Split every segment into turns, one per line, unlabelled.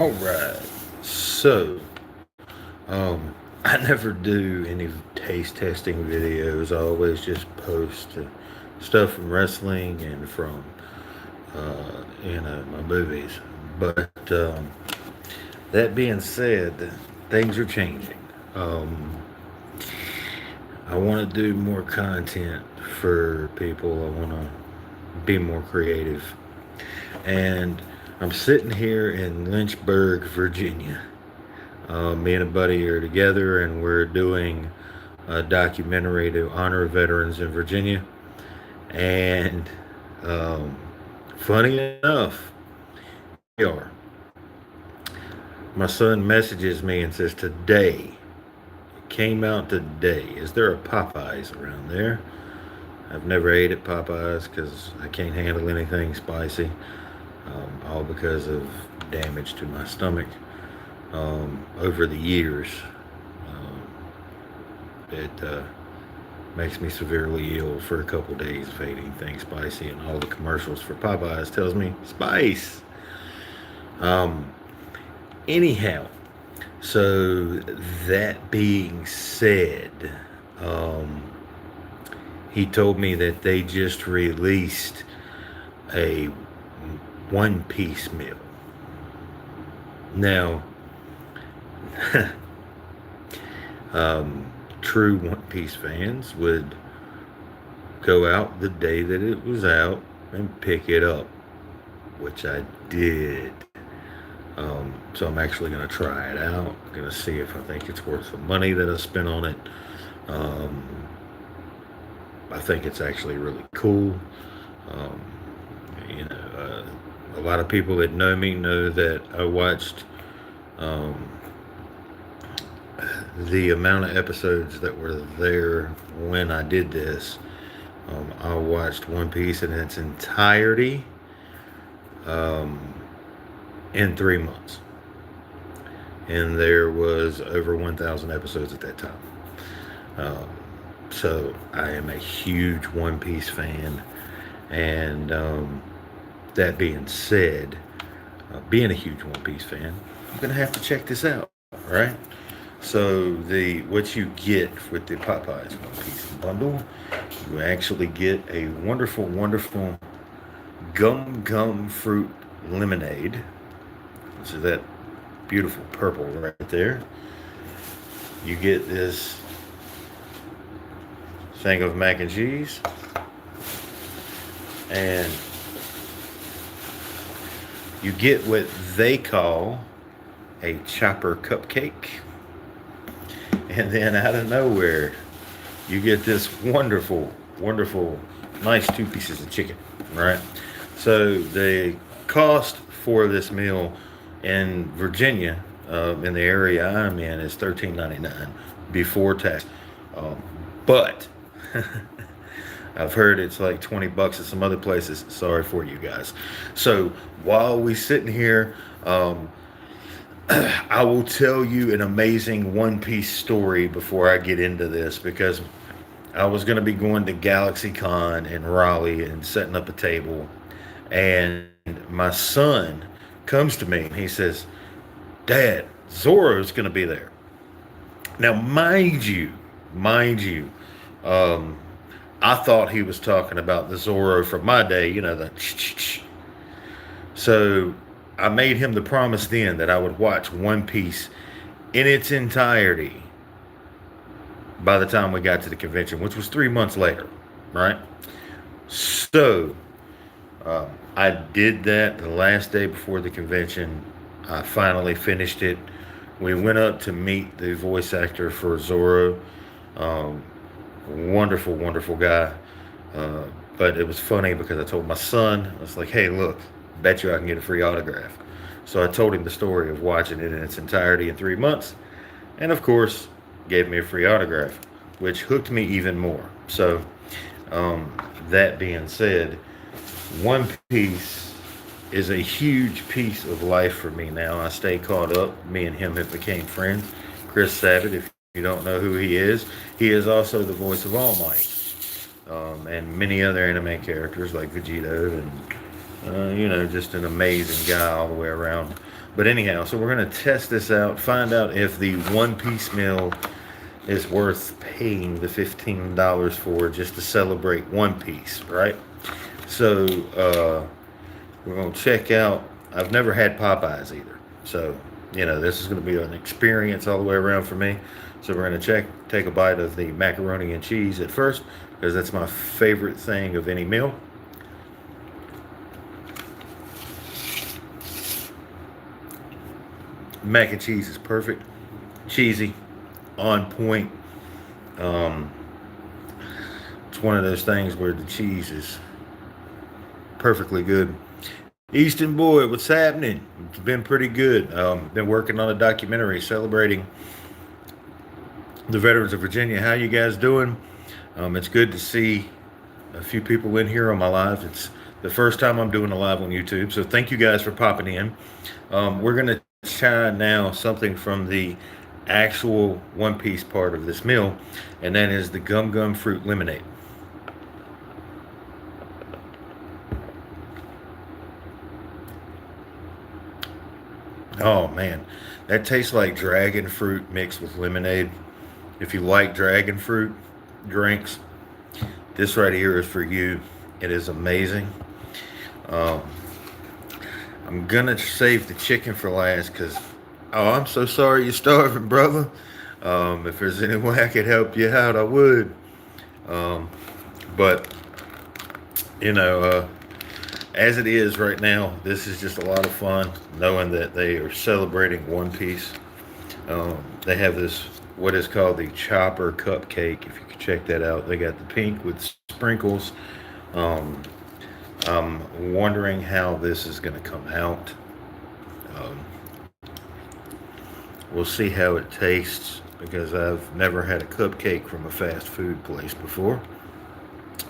All right. So, I never do any taste testing videos. I always just post stuff from wrestling and from, my movies. But that being said, things are changing. Um, I want to do more content for people. I want to be more creative. And I'm sitting here in Lynchburg, Virginia. Me and a buddy are together, and we're doing a documentary to honor veterans in Virginia. And um, funny enough, here we are. My son messages me and says, "Today, it came out today. Is there a Popeyes around there?" I've never ate at Popeyes because I can't handle anything spicy, all because of damage to my stomach over the years. Um, it makes me severely ill for a couple days of eating things spicy, and all the commercials for Popeyes tells me spice. Um, anyhow, so that being said, um, he told me that they just released a one piece meal. Now, um, true One Piece fans would go out the day that it was out and pick it up, which I did. So I'm actually going to try it out. I'm going to see if I think it's worth the money that I spent on it. Um, I think it's actually really cool. Um, you know, a lot of people that know me know that I watched um, the amount of episodes that were there when I did this. I watched One Piece in its entirety um, in 3 months, and there was over 1,000 episodes at that time. Um, so I am a huge One Piece fan, and that being said, being a huge One Piece fan, I'm gonna have to check this out, right? So the what you get with the Popeyes One Piece bundle, you actually get a wonderful, wonderful gum fruit lemonade. So that beautiful purple right there. You get this thing of mac and cheese, and you get what they call a chopper cupcake. And then out of nowhere, you get this wonderful, wonderful, nice 2 pieces of chicken, right? So the cost for this meal in Virginia, in the area I'm in, is $13.99 before tax. But I've heard it's like $20 at some other places. Sorry for you guys. So while we sitting here, I will tell you an amazing One Piece story before I get into this, because I was going to be going to Galaxy Con in Raleigh and setting up a table, and my son comes to me and he says, "Dad, Zoro's going to be there." Now, mind you, um, I thought he was talking about the Zorro from my day, the so I made him the promise then that I would watch One Piece in its entirety by the time we got to the convention, which was 3 months later, right? So I did that the last day before the convention. I finally finished it. We went up to meet the voice actor for Zorro. Um, Wonderful, wonderful guy. Uh, but it was funny because I told my son, I was like, "Hey, look, bet you I can get a free autograph." So I told him the story of watching it in its entirety in 3 months, and of course, gave me a free autograph, which hooked me even more. So, um, that being said, One Piece is a huge piece of life for me now. I stay caught up. Me and him have became friends. Chris Sabat, if you don't know who he is also the voice of All Might, and many other anime characters like Vegito, and just an amazing guy all the way around. But anyhow, so we're going to test this out, find out if the one-piece meal is worth paying the $15 for just to celebrate one piece, right? So we're going to check out. I've never had Popeyes either. So, this is going to be an experience all the way around for me. So we're going to take a bite of the macaroni and cheese at first, because that's my favorite thing of any meal. Mac and cheese is perfect, cheesy, on point. It's one of those things where the cheese is perfectly good. Easton Boy, what's happening? It's been pretty good. Been working on a documentary celebrating the veterans of Virginia. How you guys doing? It's good to see a few people in here on my live. It's the first time I'm doing a live on YouTube, so thank you guys for popping in. We're gonna try now something from the actual one-piece part of this meal, and that is the gum fruit lemonade. Oh man, that tastes like dragon fruit mixed with lemonade. If you like dragon fruit drinks, this right here is for you. It is amazing. Um, I'm gonna save the chicken for last because, oh, I'm so sorry you're starving, brother. If there's any way I could help you out, I would. But as it is right now, this is just a lot of fun knowing that they are celebrating One Piece. They have this, what is called the Chopper Cupcake, if you could check that out. They got the pink with sprinkles. I'm wondering how this is going to come out. We'll see how it tastes because I've never had a cupcake from a fast food place before.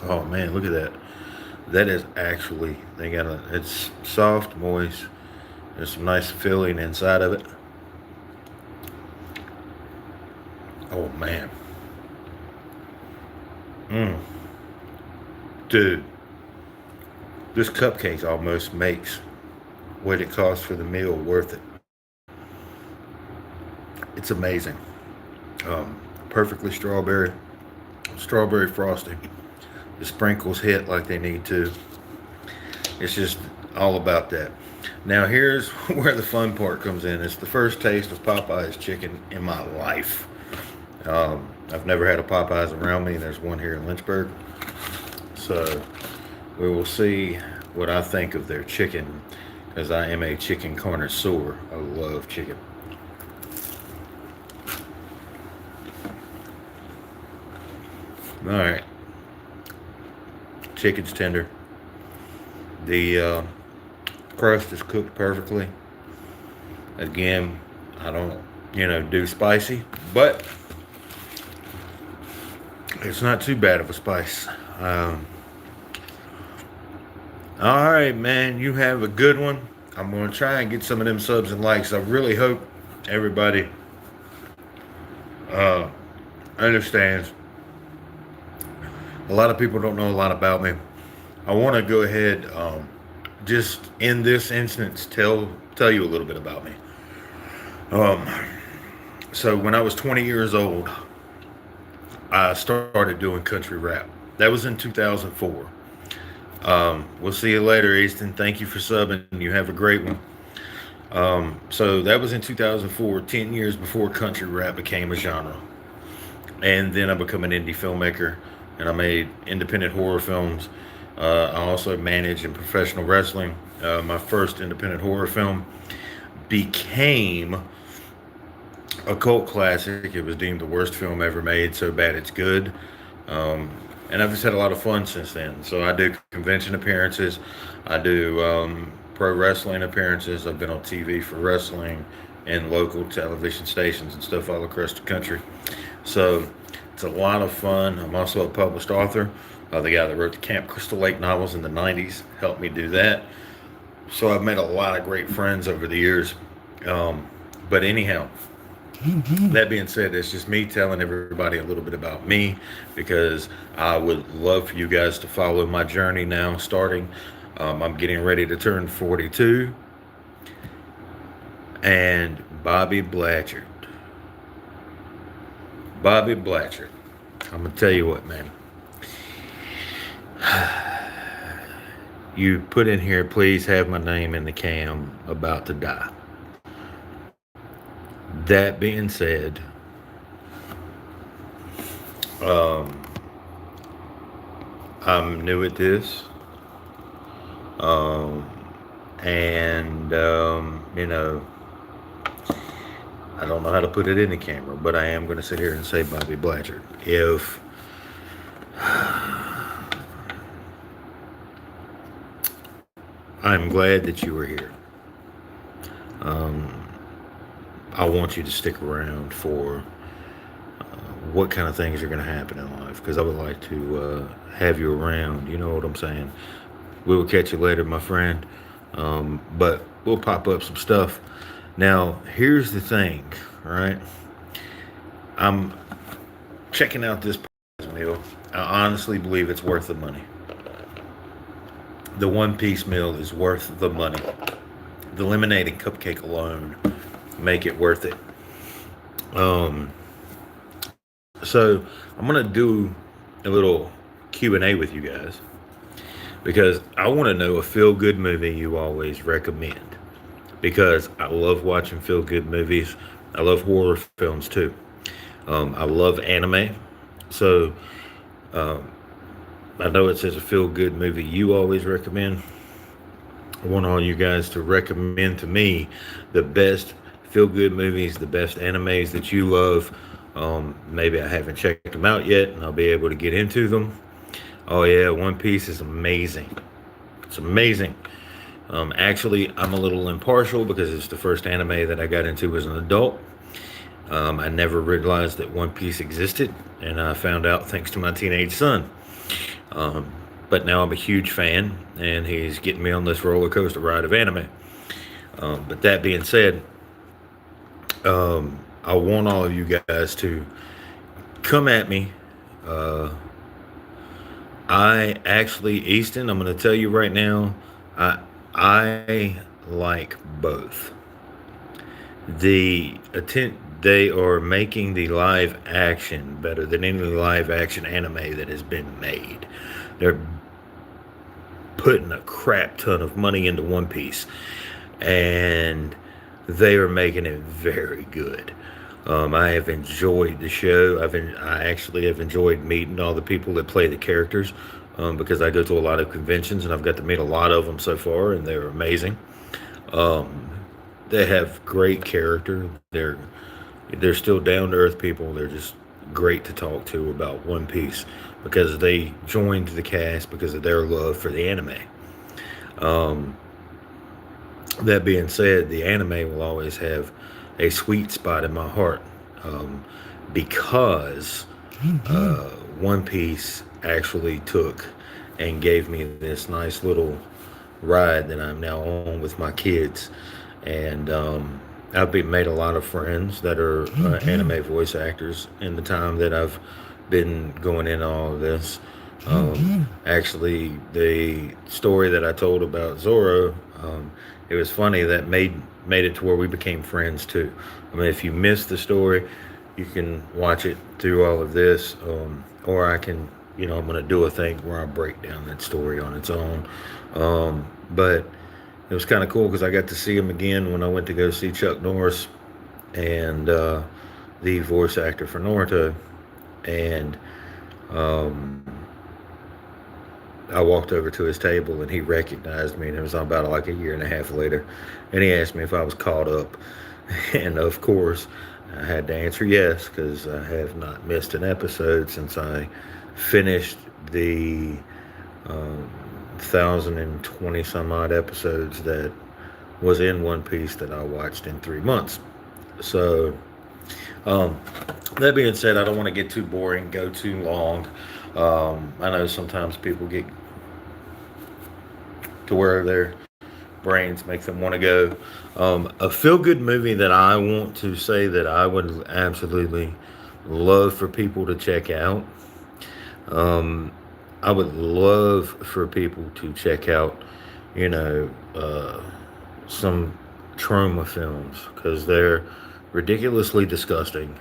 Oh man, look at that. That is actually, it's soft, moist. There's some nice filling inside of it. Oh man. Dude, this cupcake almost makes what it costs for the meal worth it. It's amazing. Perfectly strawberry frosting. The sprinkles hit like they need to. It's just all about that. Now here's where the fun part comes in. It's the first taste of Popeyes chicken in my life. I've never had a Popeyes around me. There's one here in Lynchburg. So we will see what I think of their chicken, because I am a chicken connoisseur. I love chicken. All right. Chicken's tender. The crust is cooked perfectly. Again, I don't, do spicy, but it's not too bad of a spice. All right, man, you have a good one. I'm going to try and get some of them subs and likes. I really hope everybody understands. A lot of people don't know a lot about me. I want to go ahead, just in this instance, tell you a little bit about me. So when I was 20 years old, I started doing country rap. That was in 2004. We'll see you later, Easton. Thank you for subbing. You have a great one. So that was in 2004, 10 years before country rap became a genre. And then I became an indie filmmaker, and I made independent horror films. I also managed in professional wrestling. My first independent horror film became a cult classic. It was deemed the worst film ever made, so bad it's good. And I've just had a lot of fun since then. So I do convention appearances. I do pro wrestling appearances. I've been on TV for wrestling and local television stations and stuff all across the country. So it's a lot of fun. I'm also a published author. The guy that wrote the Camp Crystal Lake novels in the 90s helped me do that. So I've made a lot of great friends over the years. But anyhow, that being said, it's just me telling everybody a little bit about me, because I would love for you guys to follow my journey now starting. I'm getting ready to turn 42. and Bobby Blatchard. Bobby Blatchard. I'm gonna tell you what, man. You put in here, please have my name in the cam, about to die. That being said, um, I'm new at this. Um, and, I don't know how to put it in the camera, but I am going to sit here and say Bobby Blatchard. If I'm glad that you were here. Um, I want you to stick around for what kind of things are going to happen in life, because I would like to have you around. You know what I'm saying? We will catch you later, my friend. But we'll pop up some stuff. Now, here's the thing, all right? I'm checking out this meal. I honestly believe it's worth the money. The one-piece meal is worth the money. The lemonade and cupcake alone make it worth it. So I'm gonna do a little Q&A with you guys, because I want to know a feel-good movie you always recommend, because I love watching feel-good movies. I love horror films too. I love anime. So I know it says a feel-good movie you always recommend. I want all you guys to recommend to me the best feel-good movies, the best animes that you love. Maybe I haven't checked them out yet, and I'll be able to get into them. Oh yeah, One Piece is amazing. It's amazing. Actually, I'm a little impartial because it's the first anime that I got into as an adult. I never realized that One Piece existed, and I found out thanks to my teenage son. But now I'm a huge fan, and he's getting me on this roller coaster ride of anime. But that being said, I want all of you guys to come at me. Easton, I'm going to tell you right now, I like both. They are making the live action better than any live action anime that has been made. They're putting a crap ton of money into One Piece, and they are making it very good. I have enjoyed the show. I actually have enjoyed meeting all the people that play the characters, because I go to a lot of conventions and I've got to meet a lot of them so far, and they're amazing. They have great character. They're still down to earth people. They're just great to talk to about One Piece, because they joined the cast because of their love for the anime. That being said, the anime will always have a sweet spot in my heart, because One Piece actually took and gave me this nice little ride that I'm now on with my kids. And I've made a lot of friends that are anime voice actors in the time that I've been going into all of this. Actually, the story that I told about Zoro, it was funny that made it to where we became friends too. I mean, if you missed the story, you can watch it through all of this, or I can, I'm going to do a thing where I break down that story on its own. But it was kind of cool because I got to see him again when I went to go see Chuck Norris and the voice actor for Naruto. And I walked over to his table and he recognized me, and it was about like a year and a half later. And he asked me if I was caught up. And of course, I had to answer yes, because I have not missed an episode since I finished the 1,020 some odd episodes that was in One Piece that I watched in 3 months. So, that being said, I don't want to get too boring, go too long. I know sometimes people get to where their brains make them want to go. A feel-good movie that I want to say that I would absolutely love for people to check out. I would love for people to check out, some trauma films because they're ridiculously disgusting.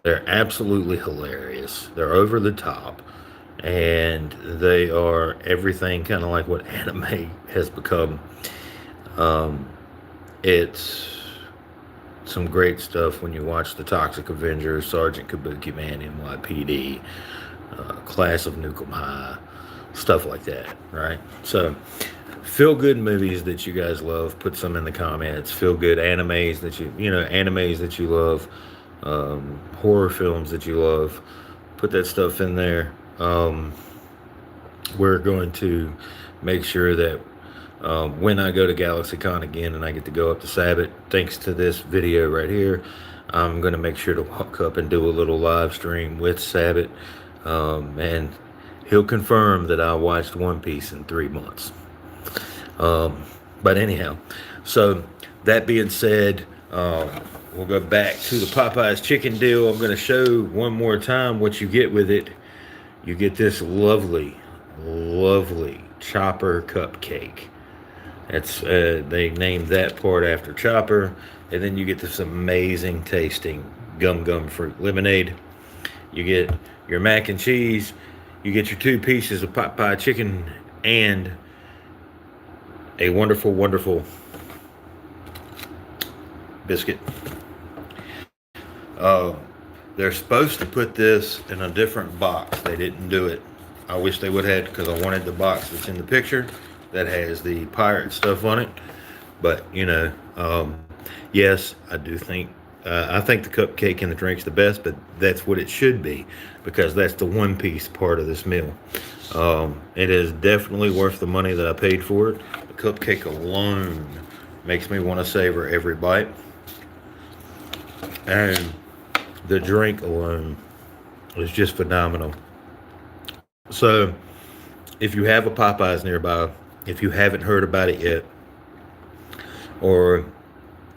They're absolutely hilarious. They're over the top. And they are everything kind of like what anime has become. Um, it's some great stuff when you watch the Toxic Avengers, Sergeant Kabuki Man, NYPD, Class of Nukem High, stuff like that, right? So, feel good movies that you guys love. Put some in the comments. Feel good animes that animes that you love, horror films that you love. Put that stuff in there. We're going to make sure that when I go to GalaxyCon again and I get to go up to Sabbath, thanks to this video right here, I'm going to make sure to walk up and do a little live stream with Sabbath. And he'll confirm that I watched One Piece in 3 months. But anyhow, so that being said, we'll go back to the Popeyes chicken deal. I'm going to show one more time what you get with it. You get this lovely, lovely Chopper cupcake. That's they named that part after Chopper. And then you get this amazing tasting gum fruit lemonade. You get your mac and cheese. You get your 2 pieces of pot pie chicken and a wonderful, wonderful biscuit. They're supposed to put this in a different box. They didn't do it. I wish they would have, because I wanted the box that's in the picture that has the pirate stuff on it. But, yes, I do think, I think the cupcake and the drink's the best, but that's what it should be, because that's the One Piece part of this meal. It is definitely worth the money that I paid for it. The cupcake alone makes me want to savor every bite. And the drink alone is just phenomenal. So, if you have a Popeyes nearby, if you haven't heard about it yet, or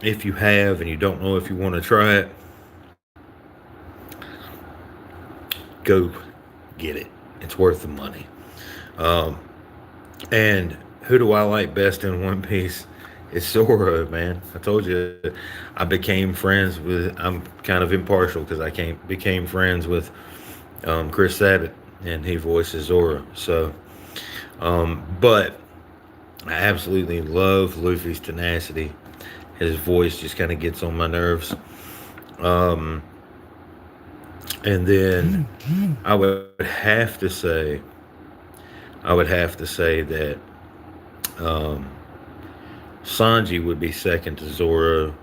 if you have and you don't know if you want to try it, go get it. It's worth the money. And who do I like best in One Piece? It's Zoro, man. I told you I became friends with, I'm kind of impartial because I became friends with Chris Sabat, and he voices Zoro. So, but I absolutely love Luffy's tenacity. His voice just kind of gets on my nerves. And then I would have to say that Sanji would be second to Zoro,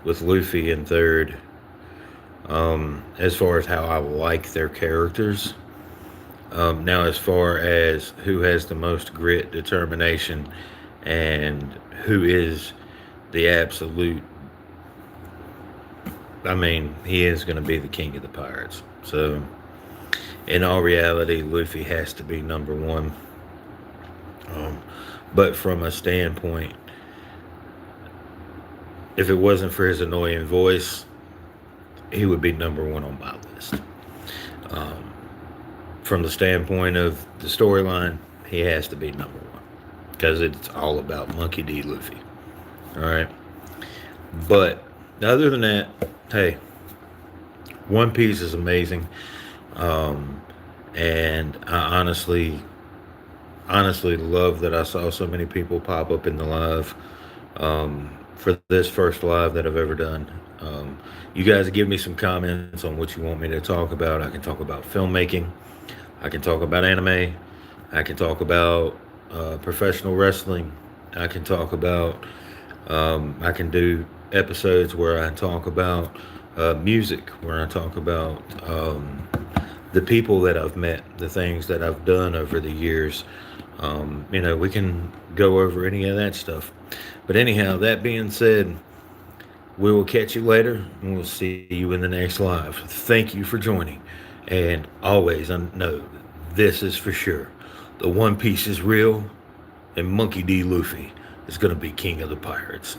with Luffy in third. As far as how I like their characters. Now, as far as who has the most grit, determination, and who is the absolute, I mean, he is going to be the king of the pirates. So, in all reality, Luffy has to be number one. But from a standpoint, if it wasn't for his annoying voice, he would be number one on my list. From the standpoint of the storyline, he has to be number one, because it's all about Monkey D. Luffy. All right. But other than that, hey, One Piece is amazing. And I honestly love that I saw so many people pop up in the live for this first live that I've ever done. You guys give me some comments on what you want me to talk about. I can talk about filmmaking. I can talk about anime. I can talk about professional wrestling. I can talk about, I can do episodes where I talk about music, where I talk about the people that I've met, the things that I've done over the years. We can go over any of that stuff. But anyhow, that being said, we will catch you later, and we'll see you in the next live. Thank you for joining. And always, I know this is for sure. The One Piece is real, and Monkey D. Luffy is going to be king of the pirates.